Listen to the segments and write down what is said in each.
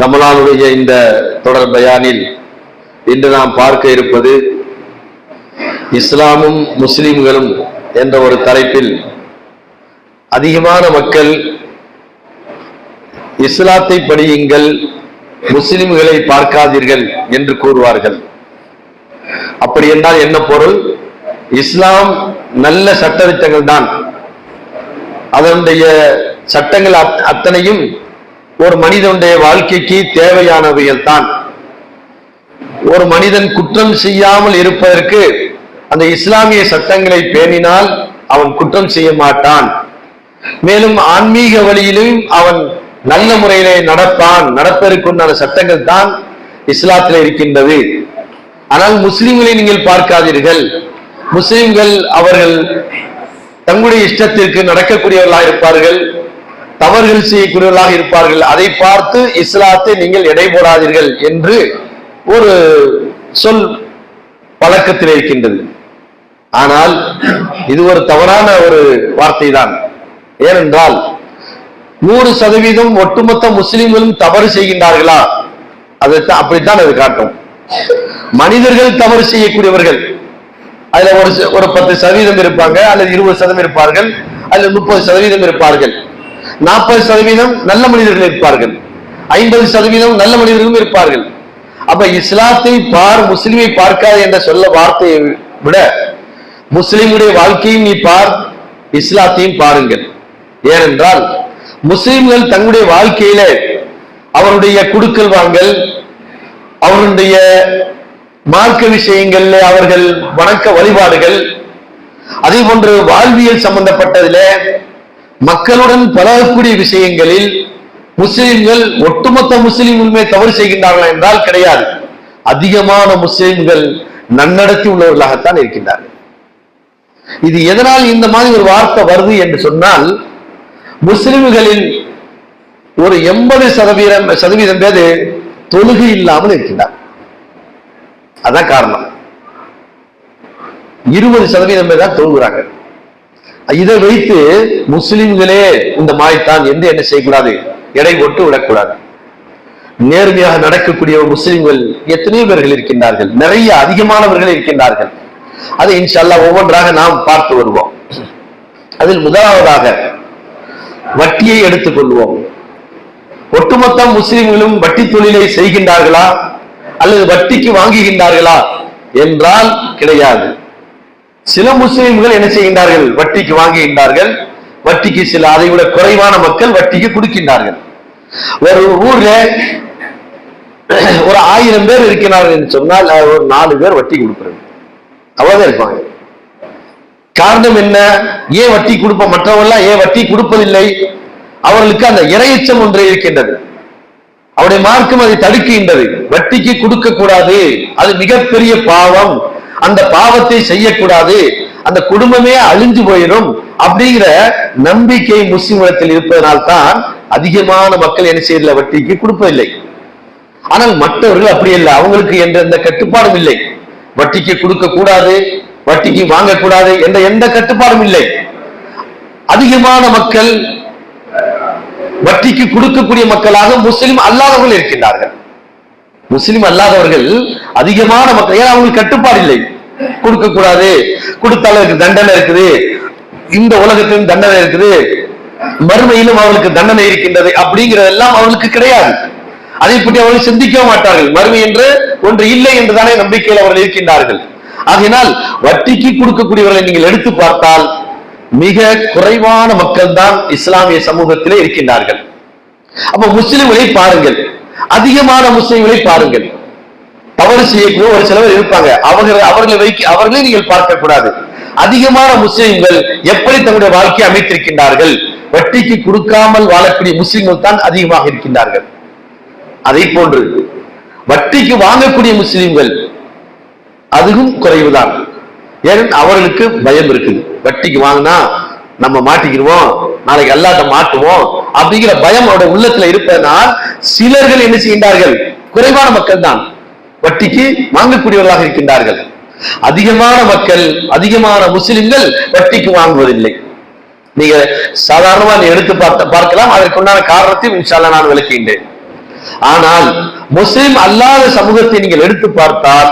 ரமலானுடைய இந்த தொடர் பயானில் இன்று நாம் பார்க்க இருப்பது இஸ்லாமும் முஸ்லிம்களும் என்ற ஒரு தலைப்பில் அதிகமான மக்கள் இஸ்லாத்தை படியுங்கள், முஸ்லிம்களை பார்க்காதீர்கள் என்று கூறுவார்கள். அப்படி என்றால் என்ன பொருள்? இஸ்லாம் நல்ல சட்டதிட்டங்கள் தான், அதனுடைய சட்டங்கள் அத்தனையும் ஒரு மனிதனுடைய வாழ்க்கைக்கு தேவையானவைகள் தான். ஒரு மனிதன் குற்றம் செய்யாமல் இருப்பதற்கு அந்த இஸ்லாமிய சட்டங்களை பேணினால் அவன் குற்றம் செய்ய மாட்டான். மேலும் ஆன்மீக வழியிலும் அவன் நல்ல முறையிலே நடப்பதற்குண்டான சட்டங்கள் தான் இஸ்லாத்தில் இருக்கின்றது. ஆனால் முஸ்லிம்களை நீங்கள் பார்க்காதீர்கள். முஸ்லிம்கள் அவர்கள் தங்களுடைய இஷ்டத்திற்கு நடக்கக்கூடியவர்களாக இருப்பார்கள், தவறுகள் செய்யக்கூடியவர்களாக இருப்பார்கள். அதை பார்த்து இஸ்லாத்தை நீங்கள் எடை போடாதீர்கள் என்று ஒரு சொல் பழக்கத்தில் இருக்கின்றது. ஆனால் இது ஒரு தவறான ஒரு வார்த்தை தான். ஏனென்றால் 100% ஒட்டுமொத்த முஸ்லிம்களும் தவறு செய்கின்றார்களா? அதைத்தான் அப்படித்தான் அது காட்டும். மனிதர்கள் தவறு செய்யக்கூடியவர்கள் அதுல ஒரு 10% இருப்பாங்க, அல்லது 20% இருப்பார்கள், அல்லது 30% இருப்பார்கள். 40% நல்ல மனிதர்கள் இருப்பார்கள், 50% நல்ல மனிதர்களும் இருப்பார்கள். அப்ப இஸ்லாத்தை முஸ்லிமை பார்க்காது என்ற சொல்ல வார்த்தையை விட முஸ்லிமுடைய வாழ்க்கையும் நீ பார், இஸ்லாத்தையும் பாருங்கள். ஏனென்றால் முஸ்லிம்கள் தங்களுடைய வாழ்க்கையில அவருடைய குடுக்கல் வாங்கல், அவருடைய மார்க்க விஷயங்கள்ல அவர்கள் வணக்க வழிபாடுகள், அதே போன்று வாழ்வியல் சம்பந்தப்பட்டதுல மக்களுடன் பழகக்கூடிய விஷயங்களில் முஸ்லிம்கள் ஒட்டுமொத்த முஸ்லிம்களுமே தவறு செய்கின்றார்கள் என்றால் கிடையாது. அதிகமான முஸ்லிம்கள் நன்னடத்தி உள்ளவர்களாகத்தான் இருக்கின்றார்கள். இது எதனால் இந்த மாதிரி ஒரு வார்த்தை வருது என்று சொன்னால், முஸ்லிம்களில் ஒரு 80% பேர் தொழுகை இல்லாமல் இருக்கின்றார். அதான் காரணம். 20% பேர் தான் தொழுகிறாங்க. இதை வைத்து முஸ்லிம்களே இந்த மாதிரித்தான் என்று என்ன செய்யக்கூடாது, எடை போட்டு விடக்கூடாது. நேர்மையாக நடக்கக்கூடிய முஸ்லிம்கள் எத்தனையோ பேர்கள் இருக்கின்றார்கள், நிறைய அதிகமானவர்கள் இருக்கின்றார்கள். அதை இன்ஷா அல்லாஹ் ஒவ்வொன்றாக நாம் பார்த்து வருவோம். அதில் முதலாவதாக வட்டியை எடுத்துக் கொள்வோம். ஒட்டுமொத்த முஸ்லிம்களும் வட்டி தொழிலை செய்கின்றார்களா அல்லது வட்டிக்கு வாங்குகின்றார்களா என்றால் கிடையாது. சில முஸ்லிம்கள் என்ன செய்கின்றார்கள், வட்டிக்கு வாங்குகின்றார்கள். வட்டிக்கு சில அதை விட குறைவான மக்கள் வட்டிக்கு கொடுக்கின்றார்கள். ஒரு ஊர்ல ஒரு 1000 பேர் இருக்கிறார்கள் என்று சொன்னால் ஒரு 4 பேர் வட்டி கொடுக்கிறது, அவ்வளவுதான் இருப்பாங்க. காரணம் என்ன? ஏன் வட்டி கொடுப்போம், மற்றவர்கள் ஏன் வட்டி கொடுப்பதில்லை? அவர்களுக்கு அந்த இறையச்சம் ஒன்று இருக்கின்றது. அவருடைய மார்க்கம் அதை தடுக்கின்றது. வட்டிக்கு கொடுக்க கூடாது, அது மிகப்பெரிய பாவம், அந்த பாவத்தை செய்யக்கூடாது, அந்த குடும்பமே அழிஞ்சு போயிடும் அப்படிங்கிற நம்பிக்கை முஸ்லிம்களிடத்தில் இருப்பதனால் தான் அதிகமான மக்கள் என்ன செய்யல, வட்டிக்கு கொடுப்பதில்லை. ஆனால் மற்றவர்கள் அப்படி இல்லை, அவங்களுக்கு என்ற எந்த கட்டுப்பாடும் இல்லை. வட்டிக்கு கொடுக்க கூடாது, வட்டிக்கு வாங்கக்கூடாது என்ற எந்த கட்டுப்பாடும் இல்லை. அதிகமான மக்கள் வட்டிக்கு கொடுக்கக்கூடிய மக்களாக முஸ்லிம் அல்லாதவர்கள் இருக்கின்றார்கள். முஸ்லிம் அல்லாதவர்கள் அதிகமான மக்கள், ஏன் அவங்களுக்கு கட்டுப்பாடு இல்லை. கொடுக்க கூடாது, கொடுத்தாலும் தண்டனை இருக்குது, இந்த உலகத்திலும் தண்டனை இருக்குது, மறுமையிலும் அவர்களுக்கு தண்டனை இருக்கின்றது அப்படிங்கிறதெல்லாம் அவர்களுக்கு கிடையாது. அதை பற்றி அவர்கள் சிந்திக்க மாட்டார்கள். மறுமை என்று ஒன்று இல்லை என்றுதானே நம்பிக்கையில் அவர்கள் இருக்கின்றார்கள். ஆகையினால் வட்டிக்கு கொடுக்கக்கூடியவர்களை நீங்கள் எடுத்து பார்த்தால் மிக குறைவான மக்கள் தான் இஸ்லாமிய சமூகத்திலே இருக்கின்றார்கள். அப்ப முஸ்லிம்களை பாருங்கள், அதிகமான முஸ்லிம்களை பாருங்கள். தவறு செய்யக்கூடிய ஒரு சிலவர் இருப்பாங்க, அவர்களை நீங்கள் பார்க்க கூடாது. அதிகமான முஸ்லிம்கள் எப்படி தங்களுடைய வாழ்க்கையை அமைத்திருக்கின்றார்கள்? வட்டிக்கு கொடுக்காமல் வாழக்கூடிய முஸ்லிம்கள் தான் அதிகமாக இருக்கின்றார்கள். அதை போன்று வட்டிக்கு வாங்கக்கூடிய முஸ்லிம்கள் அதுவும் குறைவுதான். ஏன்? அவர்களுக்கு பயம் இருக்குது. வட்டிக்கு வாங்கினா நம்ம மாட்டிக்கிடுவோம், நாளைக்கு அல்லாட்ட மாட்டுவோம் அப்படிங்கிற பயம் அவருடைய உள்ளத்துல இருப்பதனால் சிலர்கள் என்ன செய்கின்றார்கள், குறைவான மக்கள் தான் வட்டிக்கு வாங்கக்கூடியவர்களாக இருக்கின்றார்கள். அதிகமான மக்கள், அதிகமான முஸ்லிம்கள் வட்டிக்கு வாங்குவதில்லை. நீங்க சாதாரணமா எடுத்து பார்க்கலாம். அதற்குண்டான காரணத்தையும் இன்ஷா அல்லாஹ் நான் விளக்குகின்றேன். ஆனால் முஸ்லிம் அல்லாத சமூகத்தை நீங்கள் எடுத்து பார்த்தால்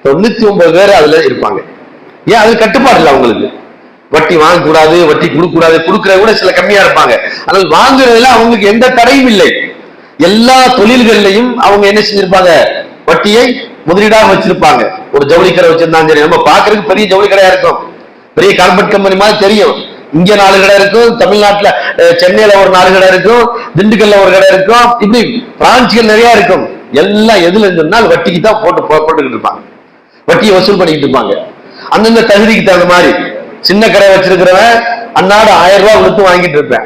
99 பேர் அதுல இருப்பாங்க. ஏன்? அது கட்டுப்பாடு இல்லை அவங்களுக்கு. வட்டி வாங்கக்கூடாது, வட்டி கொடுக்கூடாது, கொடுக்கறத கூட சில கம்மியா இருப்பாங்க. ஆனால் வாங்குறதுல அவங்களுக்கு எந்த தடையும் இல்லை. எல்லா தொழில்கள்லையும் அவங்க என்ன செஞ்சிருப்பாங்க? வட்டியை முதலீடாக வச்சிருப்பாங்க. ஒரு ஜவுளி கடை வச்சிருந்தாங்க சரி, நம்ம பாக்குறதுக்கு பெரிய ஜவுளி கடையா இருக்கும், பெரிய கார்பரேட் கம்பெனி மாதிரி தெரியும். இங்க 4 கடை இருக்கும், தமிழ்நாட்டுல சென்னையில ஒரு 4 கடை இருக்கும், திண்டுக்கல்ல ஒரு கடை இருக்கும், இப்படி பிரான்ச்சுகள் நிறைய இருக்கும். எல்லாம் எதுல சொன்னால் வட்டிக்கு தான் போட்டுக்கிட்டு இருப்பாங்க, வட்டியை வசூல் பண்ணிக்கிட்டு இருப்பாங்க. அந்தந்த தகுதிக்கு தகுந்த மாதிரி சின்ன கடை வச்சிருக்கிறவன் அன்னாடு 1000 ரூபாய் கொடுத்து வாங்கிட்டு இருப்பேன்,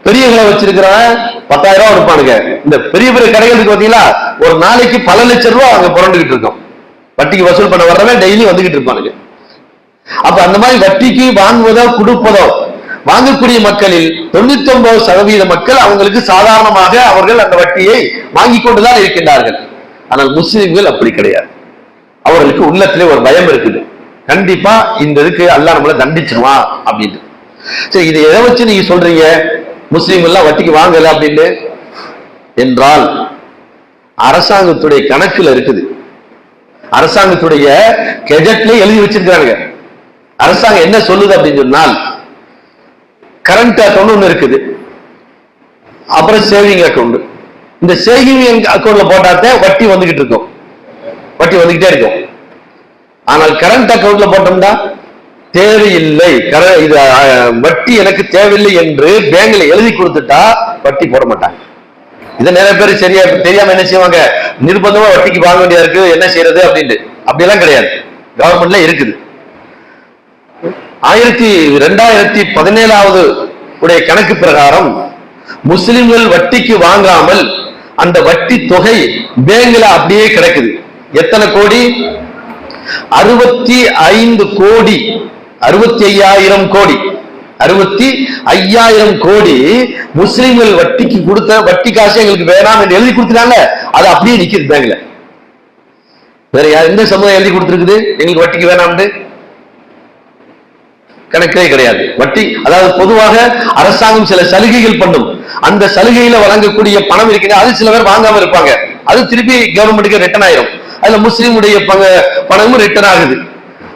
பெரிய கடை வச்சிருக்கிறவன் 10,000 ரூபாய் கொடுப்பானுங்க. இந்த பெரிய பெரிய கடைகளுக்கு பாத்தீங்களா ஒரு நாளைக்கு பல லட்சம் ரூபாய் அவங்க புரண்டுகிட்டு இருக்கோம். வட்டிக்கு வசூல் பண்ண வர்றவன் டெய்லி வந்துகிட்டு இருப்பானுங்க. அப்ப அந்த மாதிரி வட்டிக்கு வாங்குவதோ கொடுப்பதோ வாங்கக்கூடிய மக்களில் 99% மக்கள் அவங்களுக்கு சாதாரணமாக அவர்கள் அந்த வட்டியை வாங்கி கொண்டுதான் இருக்கின்றார்கள். ஆனால் முஸ்லிம்கள் அப்படி கிடையாது. அவர்களுக்கு உள்ளத்திலே ஒரு பயம் இருக்குது, கண்டிப்பா இந்த இதுக்கு அல்லாஹ் நம்மளை தண்டிச்சிருவான் அப்படின்னு. சரி, இதை எதை வச்சு நீங்க சொல்றீங்க முஸ்லிம்கள் எல்லாம் வட்டிக்கு வாங்கல அப்படின்னு? என்றால் அரசாங்கத்துடைய கணக்குல இருக்குது, அரசாங்கத்துடைய கெஜெட்ல எழுதி வச்சிருக்காங்க. அரசாங்கம் என்ன சொல்லுது அப்படின்னு சொன்னால், கரண்ட் அக்கௌண்ட் ஒண்ணு இருக்குது, அப்புறம் சேவிங் அக்கௌண்ட். இந்த சேவிங் அக்கௌண்ட்ல போட்டாத்தே வட்டி வந்துகிட்டு இருக்கும், வட்டி வந்துகிட்டே இருக்கும். ஆனால் கரண்ட் அக்கௌண்ட்ல போட்டோம்னா தேவையில்லை, இது வட்டி எனக்கு தேவையில்லை என்று பேங்க்ல எழுதி கொடுத்துட்டா வட்டி போட மாட்டாங்க. இதை நிறைய பேர் சரியா தெரியாம என்ன செய்வாங்க, நிர்பந்தமா வட்டிக்கு வாங்க வேண்டியதா இருக்கு, என்ன செய்யறது அப்படின்ட்டு. அப்படியெல்லாம் கிடையாது, கவர்மெண்ட்ல இருக்குது. 2017 உடைய கணக்கு பிரகாரம் முஸ்லிம்கள் வட்டிக்கு வாங்காமல் அந்த வட்டி தொகை பேங்க்ல அப்படியே கிடக்குது. எத்தனை கோடி? 65 கோடி, 65,000 கோடி, 65,000 கோடி முஸ்லிம்கள் வட்டிக்கு கொடுத்த வட்டி காசு எங்களுக்கு வேணாம் என்று எழுதி கொடுத்துட்டாங்க. அது அப்படியே நிக்குது பேங்க்ல. வேற யார் எந்த சமுதாயம் எழுதி கொடுத்துருக்குது எங்களுக்கு வட்டிக்கு வேணாம்னு? கணக்கே கிடையாது. வட்டி அதாவது பொதுவாக அரசாங்கம் சில சலுகைகள் பண்ணும், அந்த சலுகையில வழங்கக்கூடிய பணம் இருக்கிறது, அது சில பேர் வாங்காம இருப்பாங்க, அது திருப்பி கவர்மெண்ட்டுக்கு ரிட்டர்ன் ஆயிரும். அதுல முஸ்லீமுடைய பணமும் ரிட்டர்ன் ஆகுது.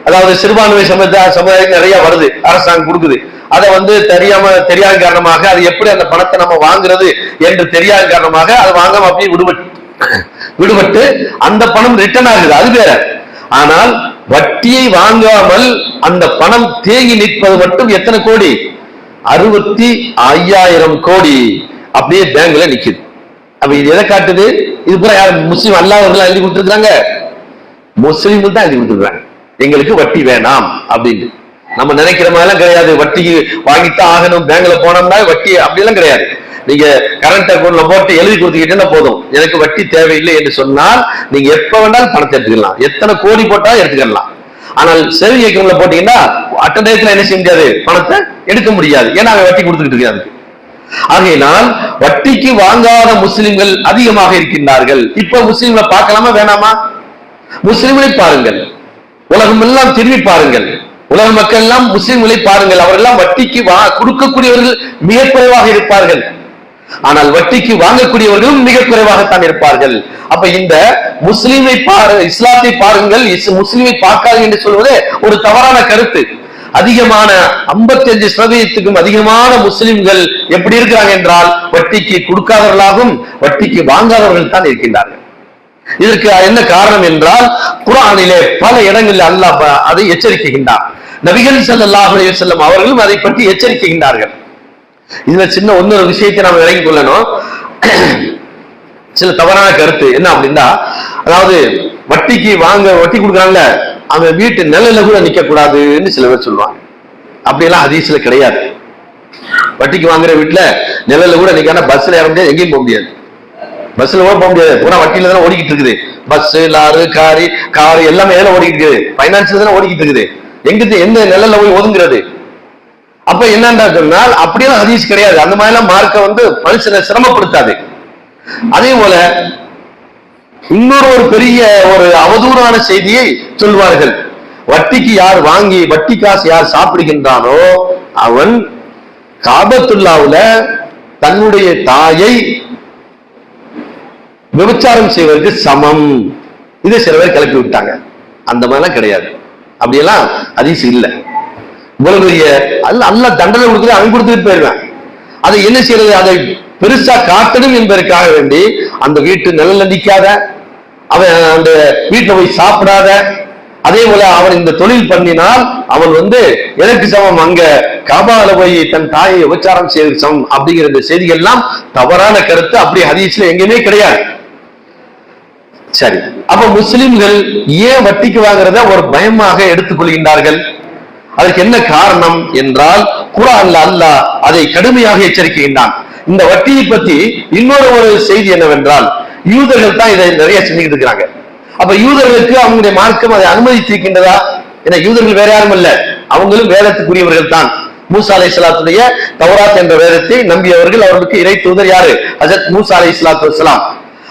அதாவது சிறுபான்மை சமுதாயம் நிறைய வருது, அரசாங்கம் கொடுக்குது, அதை தெரியாத காரணமாக அது எப்படி அந்த பணத்தை நம்ம வாங்குறது என்று தெரியாத காரணமாக அதை வாங்காம அப்படியே விடுபட்டு அந்த பணம் ரிட்டர்ன் ஆகுது, அது வேற. ஆனால் வட்டியை வாங்காமல் அந்த பணம் தேங்கி நிற்பது மட்டும் எத்தனை கோடி? 65,000 கோடி அப்படியே பேங்க்ல நிக்குது. அப்ப இது எதை காட்டுது? இது பூரா யார்? முஸ்லீம் அல்லாதவர்கள் எழுதி கொடுத்துருக்காங்க, முஸ்லீம்கள் தான் எழுதி கொடுத்துருக்காங்க எங்களுக்கு வட்டி வேணாம் அப்படின்னு. நம்ம நினைக்கிற மாதிரிலாம் கிடையாது, வட்டிக்கு வாங்கித்தான் ஆகணும், பேங்க்ல போனோம்னா வட்டி அப்படியெல்லாம் கிடையாது. நீங்க கரண்ட் அக்கௌண்ட்ல போட்டு எழுதி கொடுத்துக்கிட்டே போதும், எனக்கு வட்டி தேவையில்லை என்று சொன்னால் நீங்க எப்ப வேண்டாலும் பணத்தை எடுத்துக்கலாம், எத்தனை கோடி போட்டாலும் எடுத்துக்கலாம். ஆனால் சேவிங் அக்கௌண்ட்ல போட்டீங்கன்னா அட்டண்டயத்துல என்ன செய்ய முடியாது, பணத்தை எடுக்க முடியாது, ஏன்னா அவன் வட்டி கொடுத்துக்கிட்டு இருக்காது. ஆகையினால் வட்டிக்கு வாங்காத முஸ்லிம்கள் அதிகமாக இருக்கின்றார்கள். இப்ப முஸ்லிம்களை பார்க்கலாமா வேணாமா? முஸ்லிம்களை பாருங்கள், உலகம் எல்லாம் திரும்பி பாருங்கள், உலக மக்கள் எல்லாம் முஸ்லிம்களை பாருங்கள், அவர்கள் எல்லாம் வட்டிக்கு கொடுக்கக்கூடியவர்கள் மிக குறைவாக இருப்பார்கள், ஆனால் வட்டிக்கு வாங்கக்கூடியவர்களும் மிக குறைவாகத்தான் இருப்பார்கள். அப்ப இந்த முஸ்லிமை இஸ்லாத்தை பாருங்கள், முஸ்லிமை பார்க்காது என்று சொல்வது ஒரு தவறான கருத்து. அதிகமான 55% அதிகமான முஸ்லிம்கள் எப்படி இருக்கிறாங்க என்றால் வட்டிக்கு கொடுக்காதவர்களாகவும் வட்டிக்கு வாங்காதவர்கள் தான் இருக்கின்றார்கள். இதற்கு என்ன காரணம் என்றால் குர்ஆனிலே பல இடங்களில் அல்லாஹ் அதை எச்சரிக்கின்றார், நபிகள் ஸல்லல்லாஹு அலைஹி வஸல்லம் அவர்களும் அதை பற்றி எச்சரிக்கின்றார்கள். இதுல சின்ன இன்னொரு விஷயத்தை நாம் விளங்கிக் கொள்ளணும். சில தவறான கருத்து என்ன அப்படின்னா, அதாவது வட்டி கொடுக்குறாங்கல்ல, அவங்க வீட்டு நிலையில கூட நிக்க கூடாதுன்னு சில பேர் சொல்லுவாங்க. அப்படியெல்லாம் ஹதீஸ்ல கிடையாது. வட்டிக்கு வாங்குற வீட்டுல நிலையில கூட நிக்காம பஸ்ல இறங்க எங்கேயும் போக முடியாது, பஸ்ல கூட போக முடியாது, பூரா வட்டியில தானே ஓடிக்கிட்டு இருக்குது. பஸ், லாரு, காரு எல்லாமே எதுல ஓடிக்கிட்டு இருக்குது? பைனான்ஸ்ல தானே ஓடிக்கிட்டு இருக்குது. எந்த நிலையில போய் ஒதுங்குறது? அப்ப என்னன்னா சொன்னால் அப்படியெல்லாம் ஹதீஸ் கிடையாது. அந்த மாதிரி எல்லாம் மார்க்க மனுஷனை சிரமப்படுத்தாது. அதே போல இன்னொரு பெரிய ஒரு அவதூறான செய்தியை சொல்வார்கள். வட்டிக்கு யார் வாங்கி வட்டி காசு யார் சாப்பிடுகின்றானோ அவன் காபத்துல்லாவுல தன்னுடைய தாயை விபச்சாரம் செய்வதற்கு சமம். இதை சில பேர் கிளப்பி விட்டாங்க. அந்த மாதிரிலாம் கிடையாது. அப்படியெல்லாம் ஹதீஸ் இல்லை. இவ்வளவு பெரிய அல்லாஹ் தண்டனை கொடுக்குறது அவன் கொடுத்துட்டு போயிருவேன். அதை என்ன செய்யறது? அதை பெருசா காட்டணும் என்பதற்காக வேண்டி அந்த வீட்டு நிழல்ல நிக்காத, அவன் அந்த வீட்டுல போய் சாப்பிடாத, அதே போல அவன் இந்த தொழில் பண்ணினால் அவன் எனக்கு சமம், அங்க காபால போய் தன் தாயை விபச்சாரம் செய்வது சமம் அப்படிங்கிற இந்த செய்திகள் எல்லாம் தவறான கருத்து. அப்படி ஹதீஸ்ல எங்கேயுமே கிடையாது. சரி, அப்ப முஸ்லிம்கள் ஏன் வட்டிக்கு வாங்குறத ஒரு பயமாக எடுத்துக்கொள்கின்றார்கள்? அதற்கு என்ன காரணம் என்றால், குர்ஆன்ல அல்லாஹ் அதை கடுமையாக எச்சரிக்கின்றான். இந்த வட்டியை பத்தி இன்னொரு செய்தி என்னவென்றால், யூதர்கள் தான் இதை நிறைய செஞ்சுக்கிட்டு இருக்கிறாங்க. அப்ப யூதர்களுக்கு அவங்களுடைய மார்க்கம் அதை அனுமதித்திருக்கின்றதா? ஏன்னா யூதர்கள் வேற யாரும் இல்ல, அவங்களும் வேதத்துக்குரியவர்கள் தான். மூசா அலைஹிஸ்ஸலாத்துடைய தௌராத் என்ற வேதத்தை நம்பியவர்கள். அவர்களுக்கு இறை தூதர் யாரு? ஹஜரத் மூசா அலைஹிஸ்ஸலாத்து வஸ்ஸலாம்.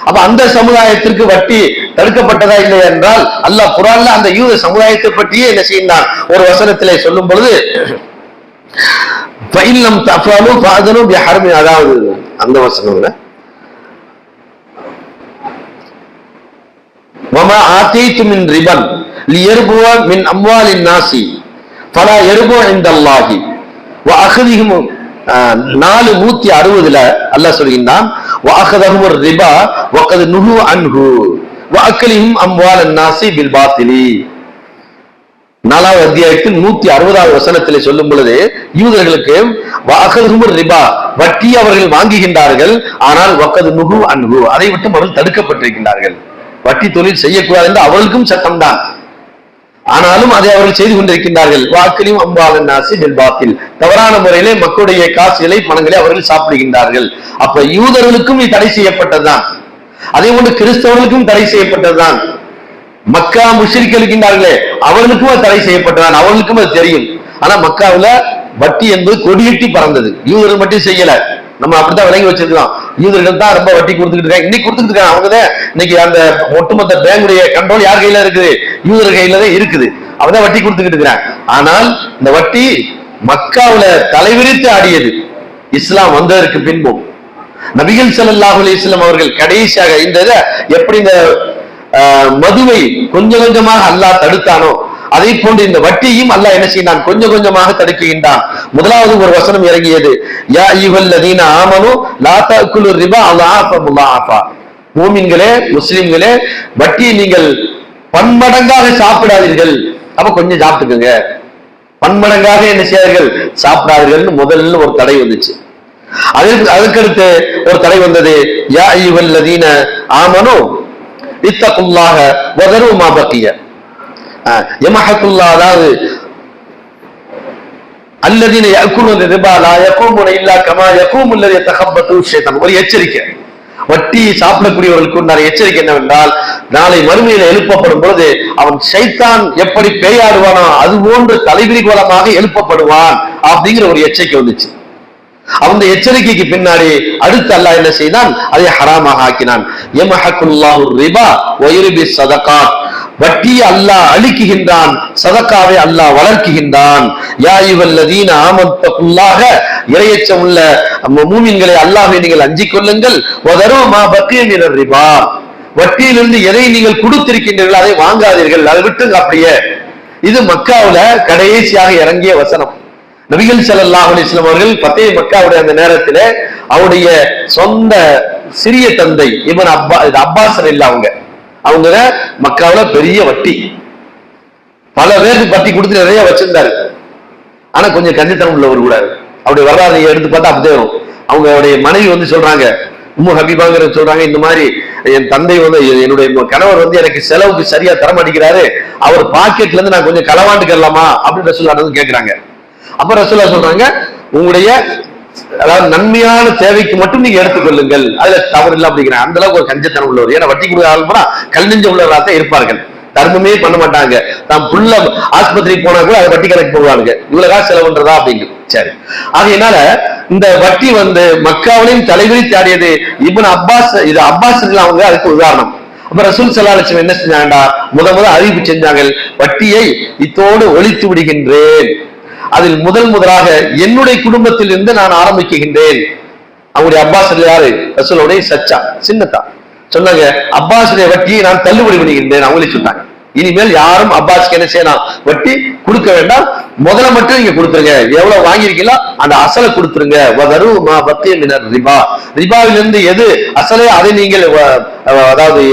அப்ப அந்த சமுதாயத்திற்கு வட்டி தடுக்கப்பட்டதா இல்லை என்றால், அல்லாஹ் குர்ஆன்ல அந்த யூத சமுதாயத்தை பற்றியே என்ன செய்தான் ஒரு வசனத்திலே சொல்லும் பொழுது, ஃபஇல்லம் தஃஅலு ஃபஅதனு பிஹர்மி, அதாவது அந்த வசனம்ல வமா ஆதீது மின் ரிபன் லியர்புவ மின் அம்வாலின் நாசி ஃபலா யர்பு இன்தல்லாஹி வ அக்திஹும் 460ல அல்லாஹ் சொல்கின்றான், வ அக்தஹும் ரிபா வ கத் நுஹு அன்ஹு வ அக்லிஹும் அம்வாலன் நாசி பில் பாத்திலி. 4வது அத்தியாயத்தில் 160வது வசனத்திலே சொல்லும் பொழுது, யூதர்களுக்கு ரிபா வட்டி அவர்கள் வாங்குகின்றார்கள், ஆனால் வக்கது நுகு அன்ஹு அதை விட்டு அவர்கள் தடுக்கப்பட்டிருக்கின்றார்கள். வட்டி தொழில் செய்யக்கூடாது என்று அவர்களுக்கும் சட்டம் தான், ஆனாலும் அதை அவர்கள் செய்து கொண்டிருக்கின்றார்கள். வாக்கிலும் அம்பாலன் நாசி பில் பாத்தில், தவறான முறையிலே மக்களுடைய காசுகளை பணங்களை அவர்கள் சாப்பிடுகின்றார்கள். அப்ப யூதர்களுக்கும் இது தடை செய்யப்பட்டதுதான், அதே போன்று கிறிஸ்தவர்களுக்கும் தடை செய்யப்பட்டதுதான். மக்கா முஷ்ரிக்கள் இருக்கின்றார்களே, அவர்களுக்கும் அது தடை செய்யப்பட்டதான், அவர்களுக்கும் அது தெரியும். ஆனா மக்காவுல வட்டி என்பது கொடியேற்றி பறந்தது. யூதர்கள் மட்டும் செய்யல, நம்ம அப்படித்தான் விளங்கி வச்சிருக்கோம். யூதர்கள் தான் ரொம்ப வட்டி கொடுத்துக்கிட்டு இருக்காங்க, இன்னைக்கு கொடுத்துட்டு இருக்காங்க. அவங்கதான் இன்னைக்கு அந்த ஒட்டுமொத்த பேங்குடைய கண்ட்ரோல் யார் கையில இருக்குது? யூதர் கையில தான் இருக்குது. அவதான் வட்டி கொடுத்துக்கிட்டு இருக்கிறாங்க. ஆனால் இந்த வட்டி மக்காவுல தலைவிரித்து ஆடியது இஸ்லாம் வந்ததற்கு பின்பும். நபிகள் ஸல்லல்லாஹு அலைஹி வஸல்லம் அவர்கள் கடைசியாக இந்த எப்படி இந்த மதுவை கொஞ்சம் கொஞ்சமாக அல்லாஹ் தடுத்தானோ, அதை போன்று இந்த வட்டியும் அல்லாஹ் என்ன செய்தான்? கொஞ்சம் கொஞ்சமாக தடுக்குகின்றான். முதலாவது ஒரு வசனம் இறங்கியது, யா அய்யுஹல்லதீன ஆமனு லா தஅக்குலு ரிபா அல்லாஹ முலாஃபா. மூமின்களே, முஸ்லிம்களே, வட்டியை நீங்கள் பன்மடங்காக சாப்பிடாதீர்கள். அப்ப கொஞ்சம் சாப்பிட்டுக்குங்க, பன்மடங்காக என்ன செய்யாதீர்கள்? சாப்பிடாதீர்கள். முதல்ல ஒரு தடை வந்துச்சு. அதுக்கடுத்து ஒரு தடை வந்தது, யா அய்யுஹல்லதீன ஆமனு இத்தகுல்லாஹ வதரு மா பக்கிய யமஹகுல்லாஹ், அதாவது அல்லதீன யஅகுலுன ரிபா லா யகூமுன இல்லா கமா யகூமு அல்லதி யதகப்பது ஷைத்தான். ஒரு எச்சரிக்கை, வட்டி சாப்பிடக்கூடியவர்களுக்கு உண்டான எச்சரிக்கை என்னவென்றால், நாளை மறுமையில எழுப்பப்படும் பொழுது அவன் ஷைத்தான் எப்படி பேயாடுவானோ அது போன்று தலைவிரிகோலமாக எழுப்பப்படுவான் அப்படிங்கிற ஒரு எச்சரிக்கை வந்துச்சு. அந்த எச்சரிக்கைக்கு பின்னாடி அடுத்து அல்லாஹ் என்ன செய்தான்? அதை ஹராமாக ஆக்கினான். யமஹகுல்லாஹு ரிபா வ யுர்பி ஸதகாத், வட்டியை அல்லாஹ் அழிக்குகின்றான், சதகாவை அல்லாஹ் வளர்க்குகின்றான். யா அய்யுஹல்லதீன ஆமன்துல்லாஹ, இறையச்சம் உள்ள மூமின்களே, அல்லாஹ்வை நீங்கள் அஞ்சிக் கொள்ளுங்கள். வதரு மா பக்கிய மினர் ரிபா, வட்டியிலிருந்து எதை நீங்கள் கொடுத்திருக்கின்றீர்கள் அதை வாங்காதீர்கள், அதை விட்டுங்க அப்படியே. இது மக்காவுல கடைசியாக இறங்கிய வசனம். நபிகள் ஸல்லல்லாஹு அலைஹி வஸல்லம் அவர்கள் ஃபத்தே மக்காவுடைய அந்த நேரத்தில் அவருடைய சொந்த சிறிய தந்தை இப்னு அப்பாஸ் ரலியல்லாஹு அவங்க மக்காவுல பெரிய வட்டி, பல பேருக்கு வட்டி கொடுத்து நிறைய வச்சிருந்தாரு. ஆனா கொஞ்சம் கஞ்சித்தனம் உள்ளவர் கூட. அவருடைய வரலாறு எடுத்து பார்த்தா அப்படியே வரும். அவங்களுடைய மனைவி சொல்றாங்க, உம்மு ஹபீபாங்கிற சொல்றாங்க, இந்த மாதிரி என் தந்தை என்னுடைய கணவர் எனக்கு செலவுக்கு சரியா தர மாட்டேங்கிறாரு, அவர் பாக்கெட்ல இருந்து நான் கொஞ்சம் களவாண்டுக்கலாமா அப்படின்னு ரசூலுல்லாஹ் கேட்கிறாங்க. அப்ப ரசூலுல்லாஹ் சொல்றாங்க, உங்களுடைய அதாவது நன்மையான தேவைக்கு மட்டும் நீங்க எடுத்துக்கொள்ளுங்கள், அதுல தவறு இல்லை அப்படிங்கிறாங்க. அந்த அளவுக்கு ஒரு கஞ்சத்தனம் உள்ளவர். ஏன்னா வட்டி கொடுக்க கல்நெஞ்ச உள்ளவராக தான் இருப்பார்கள், தர்மமே பண்ண மாட்டாங்க. தான் புள்ள ஆஸ்பத்திரிக்கு போனா கூட அதை வட்டி கணக்கு போடுவாங்க, இவ்வளவு காசு செலவுன்றதா அப்படிங்க. சரி, அதனால இந்த வட்டி மக்காவிலையும் தலைவிரித்து ஆடியது இப்னு அப்பாஸ். இது அப்பாஸ் அவங்க அதுக்கு உதாரணம். அப்ப ரசூல் ஸல்லல்லாஹு அலைஹி வஸல்லம் என்ன செஞ்சாங்கடா? முத அறிவிப்பு செஞ்சாங்க, வட்டியை இத்தோடு ஒழித்து விடுகின்றேன். அதில் முதலாக என்னுடைய குடும்பத்தில் இருந்து நான் ஆரம்பிக்கின்றேன். அவங்களுடைய அப்பாஸ் யாரு? ரசூலுடைய சச்சா, சின்னத்தா, சொன்னாங்க, அப்பாஸுடைய வட்டியை நான் தள்ளுபடி பண்ணிக்கின்றேன். அவங்களே சொன்னாங்க, இனிமேல் யாரும் அப்பாஸ்க்கு என்ன செய்யலாம், வட்டி கொடுக்க வேண்டாம், முதல்ல மட்டும் நீங்க கொடுத்துருங்க, எவ்வளவு வாங்கியிருக்கீங்களோ அந்த அசலை கொடுத்துருங்க. ரிபா, ரிபாவிலிருந்து எது அசலே அதை நீங்கள், அதாவது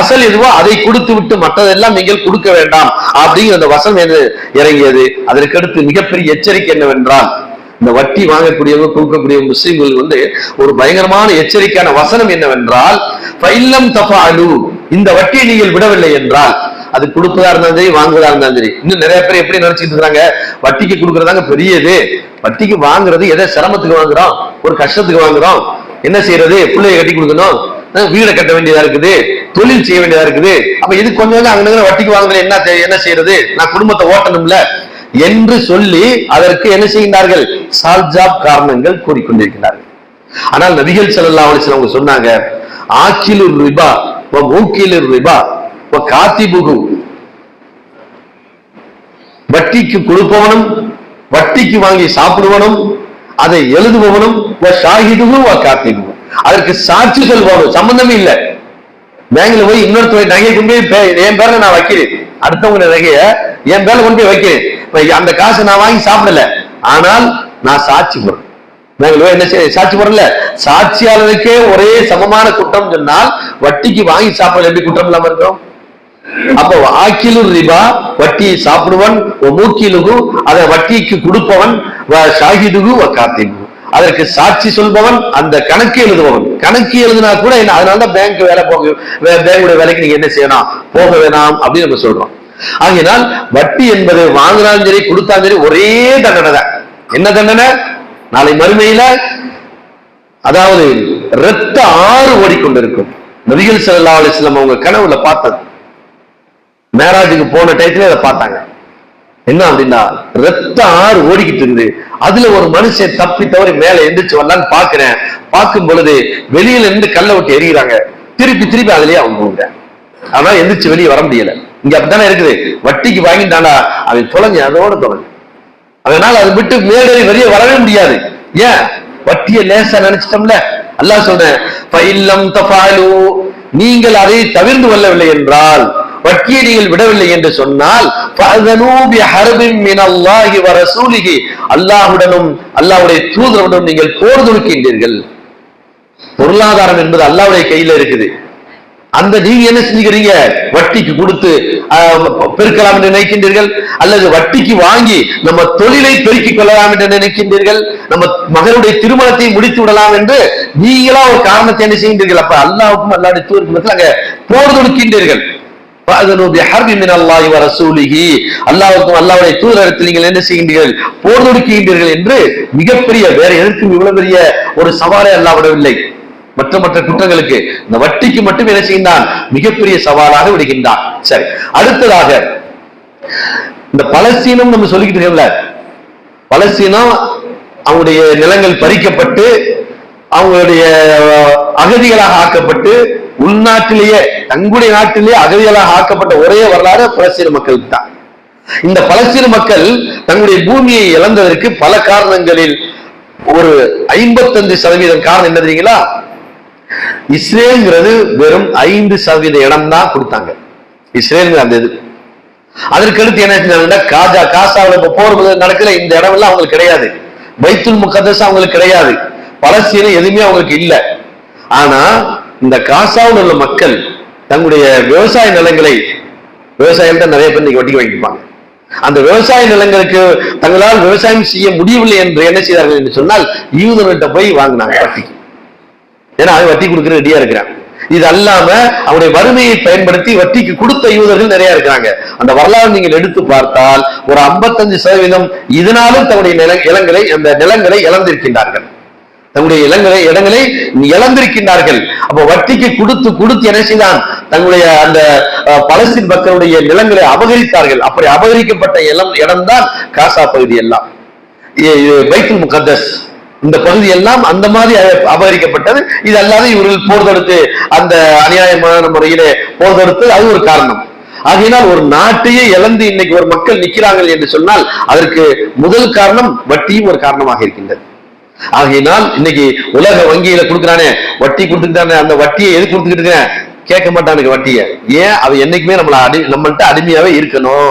அசல் எதுவோ அதை கொடுத்து விட்டு மற்றதெல்லாம் நீங்கள் கொடுக்க வேண்டாம் அப்படிங்கிற அந்த வசனம் இறங்கியது. அதற்கடுத்து மிகப்பெரிய எச்சரிக்கை என்னவென்றால், இந்த வட்டி வாங்கக்கூடியவங்க கொடுக்கக்கூடிய முஸ்லிம்கள் ஒரு பயங்கரமான எச்சரிக்கையான வசனம் என்னவென்றால், இந்த வட்டியை நீங்கள் விடவில்லை என்றால், அது கொடுப்பதா இருந்தாலும் சரி வாங்குவதா இருந்தாலும் சரி. இன்னும் நிறைய பேர் எப்படி நினைச்சிட்டு இருக்காங்க, வட்டிக்கு கொடுக்கறதாங்க பெரியது, வட்டிக்கு வாங்குறது எதை சிரமத்துக்கு வாங்குறோம், ஒரு கஷ்டத்துக்கு வாங்குறோம், என்ன செய்யறது, பிள்ளைய கட்டி கொடுக்கணும், வீடை கட்ட வேண்டியதா இருக்குது, தொழில் செய்ய வேண்டியதா இருக்குது, அப்ப இது கொஞ்சம் அங்க வட்டிக்கு வாங்குறது என்ன செய்யறது, நான் குடும்பத்தை ஓட்டணும்ல என்று சொல்லி அதற்கு என்ன செய்கின்றார்கள், சால்ஜாப் காரணங்கள் கூறிக்கொண்டிருக்கிறார்கள். ஆனால் நபிகள் ஸல்லல்லாஹு அலைஹி வஸல்லம் அவங்க சொன்னாங்க, ஆக்கிலுர் ரிபா வ மூக்கிலுர் ரிபா வ காத்திபுஹு, வட்டிக்கு கொடுப்பவனும் வட்டிக்கு வாங்கி சாப்பிடுவனும் அதை எழுதுபவனும் வ ஷாஹிதுஹு வ காத்திபுஹு, அதற்கு சாட்சி சொல்பவனும். சம்பந்தமே இல்லை, பேங்க்ல போய் இன்னொருத்தர் நகையை கொண்டு போய் என் பேர்ல நான் வைக்கிறேன், அடுத்தவங்க நகைய என் பேர்ல கொண்டு போய் வைக்கிறேன், அந்த காசை நான் வாங்கி சாப்பிடல, ஆனால் நான் சாட்சி போடுறேன். என்ன சாட்சி போடல, சாட்சியாளருக்கே ஒரே சமமான குற்றம் சொன்னால் வட்டிக்கு வாங்கி சாப்பிடல எப்படி குற்றம் இல்லாம இருக்கும்? அப்போ ஆக்கிலு ரிபா, வட்டியை சாப்பிடுவன், மூக்கிலுகு அதை வட்டிக்கு கொடுப்பவன், ஷாஹிதுகு காத்திபு, அதற்கு சாட்சி சொல்பவன், அந்த கணக்கு எழுதுபவன். கணக்கு எழுதினா கூட என்ன, அதனாலதான் பேங்க் வேலை பேங்குடைய வேலைக்கு நீங்க என்ன செய்யணும், போக வேணாம் அப்படின்னு நம்ம சொல்றோம். ஆகினால் வட்டி என்பது வாங்கினாலும் சரி கொடுத்தாலும் சரி ஒரே தண்டனை தான். என்ன தண்டனை? நாளை மறுமையில அதாவது இரத்த ஆறு ஓடிக்கொண்டிருக்கும். நபிகள் ஸல்லல்லாஹு அலைஹி வஸல்லம் அவங்க கனவுல பார்த்தது, மேராஜுக்கு போன டயத்துல அதை பார்த்தாங்க. என்ன அப்படின்னா, இரத்த ஆறு ஓடிக்கிட்டு இருக்குது, அதுல ஒரு மனுஷன் தப்பி தவறி மேல எந்திரிச்சு வரலான்னு பாக்குறேன். பார்க்கும் பொழுது வெளியில இருந்து கல்லை விட்டு எறிகிறாங்க, திருப்பி திருப்பி அதுலயே அவங்க, ஆனா எந்திரிச்சு வெளியே வர முடியல. இங்க அப்படித்தானே இருக்குது, வட்டிக்கு வாங்கிட்டானா அவன் தொலைஞ்சு, அதோட தொலைஞ்சு, அதனால அதை விட்டு மேலே வெளியே வரவே முடியாது. ஏன்? வட்டியை லேசா நினைச்சிட்டோம்ல. அல்லாஹ் சொல்றேன், நீங்கள் அதை தவிர்த்து கொள்ளவில்லை என்றால், வட்டியை நீங்கள் விடவில்லை என்று சொன்னால், அல்லாஹுடனும் அல்லாஹ்வுடைய தூதருடனும் நீங்கள் போர் தொடுக்கின்றீர்கள். பொருளாதாரம் என்பது அல்லாஹ்வுடைய கையில இருக்குது. அந்த நீங்க என்ன செஞ்சுக்கிறீங்க, வட்டிக்கு கொடுத்து பெருக்கலாம் என்று நினைக்கின்றீர்கள், அல்லது வட்டிக்கு வாங்கி நம்ம தொழிலை பெருக்கிக் கொள்ளலாம் என்று நினைக்கின்றீர்கள், நம்ம மகனுடைய திருமணத்தை முடித்து விடலாம் என்று நீங்களா ஒரு காரணத்தை என்ன செய்கின்றீர்கள். அப்ப அல்லாஹ்வுக்கும் அல்லாஹ்வுடைய தூதருக்கும் அங்க போர் தொடுக்கின்றீர்கள். அல்லாஹ்வுக்கும் அல்லாஹ்வுடைய தூதரிடத்தில் நீங்கள் என்ன செய்கின்றீர்கள், போர் தொடுக்கின்றீர்கள் என்று மிகப்பெரிய, வேற எதற்கும் இவ்வளவு பெரிய ஒரு சவாலை அல்லாஹ் விடவில்லை. மற்ற மற்ற குற்றங்களுக்கு இந்த வட்டிக்கு மட்டும் என்ன செய்கின்றான், மிகப்பெரிய சவாலாக விடுகின்றான். சரி, அடுத்ததாக இந்த பலஸ்தீனம் நம்ம சொல்லிக்கிட்டு இருக்கோம்ல, பலஸ்தீனம் அவங்களுடைய நிலங்கள் பறிக்கப்பட்டு அவங்களுடைய அகதிகளாக ஆக்கப்பட்டு உள்நாட்டிலேயே தங்களுடைய நாட்டிலேயே அகதிகளாக ஆக்கப்பட்ட ஒரே வரலாறு பலஸ்தீன மக்களுக்கு தான். இந்த பலஸ்தீன மக்கள் தங்களுடைய பூமியை இழந்ததற்கு பல காரணங்களில் ஒரு 55% காரணம் என்ன தெரியுங்களா? இஸ்ரேல்ங்கிறது வெறும் 5% இடம் தான் கொடுத்தாங்க. இஸ்ரேல் அந்த இது. அதற்கடுத்து என்ன, காசாவில் போர் நடக்கல, இந்த இடம் எல்லாம் அவங்களுக்கு கிடையாது. பைத்துல் முகத்தஸ் அவங்களுக்கு கிடையாது. பலஸ்தீனம் எதுவுமே அவங்களுக்கு இல்லை. ஆனா இந்த காசாவில் உள்ள மக்கள் தங்களுடைய விவசாய நிலங்களை, விவசாயம் தான் நிறைய பேர் இன்னைக்கு வட்டிக்கு வாங்கிப்பாங்க, அந்த விவசாய நிலங்களுக்கு தங்களால் விவசாயம் செய்ய முடியவில்லை என்று என்ன செய்தார்கள் என்று சொன்னால், யூதர்கிட்ட போய் வாங்கினாங்க வட்டிக்கு. ஏன்னா அவன் வட்டி கொடுக்க ரெடியா இருக்கிறான். இது அல்லாம அவருடைய வறுமையை பயன்படுத்தி வட்டிக்கு கொடுத்த யூதர்கள் நிறைய இருக்கிறாங்க. அந்த வரலாறு நீங்கள் எடுத்து பார்த்தால் ஒரு 55% இதனாலும் தன்னுடைய அந்த நிலங்களை இழந்திருக்கின்றார்கள், தங்களுடைய இடங்களை இழந்திருக்கின்றார்கள். அப்ப வட்டிக்கு கொடுத்து கொடுத்து என்ன செய்தான், தங்களுடைய அந்த பலஸ்தீன் மக்களுடைய நிலங்களை அபகரித்தார்கள். அப்படி அபகரிக்கப்பட்ட இடம் தான் காசா பகுதி எல்லாம், பைத்துல் முகத்தஸ் இந்த பகுதி எல்லாம் அந்த மாதிரி அபகரிக்கப்பட்டது. இது அல்லாத இவர்கள் போர் தொடுத்து அந்த அநியாயமான முறையிலே போர் தொடுத்து அது ஒரு காரணம். ஆகையினால் ஒரு நாட்டையே இழந்து இன்னைக்கு ஒரு மக்கள் நிற்கிறார்கள் என்று சொன்னால் அதற்கு முதல் காரணம் வட்டியும் ஒரு காரணமாக இருக்கின்றது. ஆகையினால் இன்னைக்கு உலக வங்கியில கொடுக்குறானே வட்டி கொடுத்துக்கிட்டானே, அந்த வட்டியை எது கொடுத்துக்கிட்டு இருக்கேன் கேட்க மாட்டானுங்க வட்டியை. ஏன்? அவ என்னைக்குமே நம்மள்ட்ட அடிமையாவே இருக்கணும்.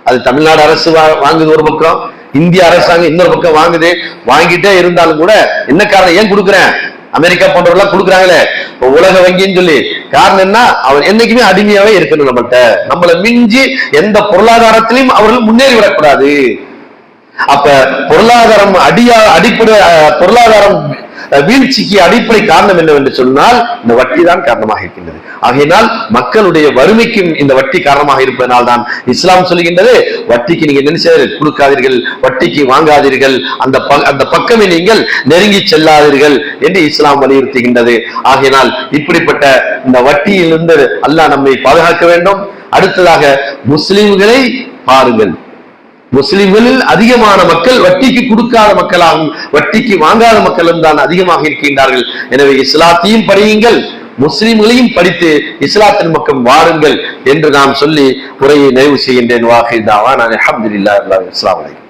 அது தமிழ்நாடு அரசு வாங்குது ஒரு பக்கம், இந்திய அரசாங்கம் இன்னொரு பக்கம் வாங்குது. வாங்கிட்டே இருந்தாலும் கூட என்ன காரணம், ஏன் கொடுக்குறேன்? அமெரிக்கா போன்றவர்கள் கொடுக்குறாங்களே உலக வங்கின்னு சொல்லி, காரணம் என்ன? அவன் என்னைக்குமே அடிமையாவே இருக்கணும் நம்மள்ட்ட. நம்மளை மிஞ்சி எந்த பொருளாதாரத்திலையும் அவர்கள் முன்னேறி விடக்கூடாது. அப்ப பொருளாதாரம் அடிப்படை பொருளாதாரம் வீழ்ச்சிக்கு அடிப்படை காரணம் என்னவென்று சொன்னால் இந்த வட்டி தான் காரணமாக இருக்கின்றது. ஆகையினால் மக்களுடைய வறுமைக்கும் இந்த வட்டி காரணமாக இருப்பதனால் தான் இஸ்லாம் சொல்லுகின்றது, வட்டிக்கு நீங்க நினைச்ச கொடுக்காதீர்கள், வட்டிக்கு வாங்காதீர்கள், அந்த பக்கமே நீங்கள் நெருங்கி செல்லாதீர்கள் என்று இஸ்லாம் வலியுறுத்துகின்றது. ஆகையினால் இப்படிப்பட்ட இந்த வட்டியிலிருந்து அல்லாஹ் நம்மை பாதுகாக்க வேண்டும். அடுத்ததாக முஸ்லிம்களை பாருங்கள். முஸ்லிம்களில் அதிகமான மக்கள் வட்டிக்கு கொடுக்காத மக்களாகவும் வட்டிக்கு வாங்காத மக்களும் தான் அதிகமாக இருக்கின்றார்கள். எனவே இஸ்லாத்தையும் படியுங்கள், முஸ்லிம்களையும் படித்து இஸ்லாத்தின் பக்கம் வாருங்கள் என்று நான் சொல்லி உரையை நிறைவு செய்கின்றேன். வாஹிதாவா நான் அல்ஹம்துலில்லாஹ். அஸ்ஸலாமு அலைக்கும்.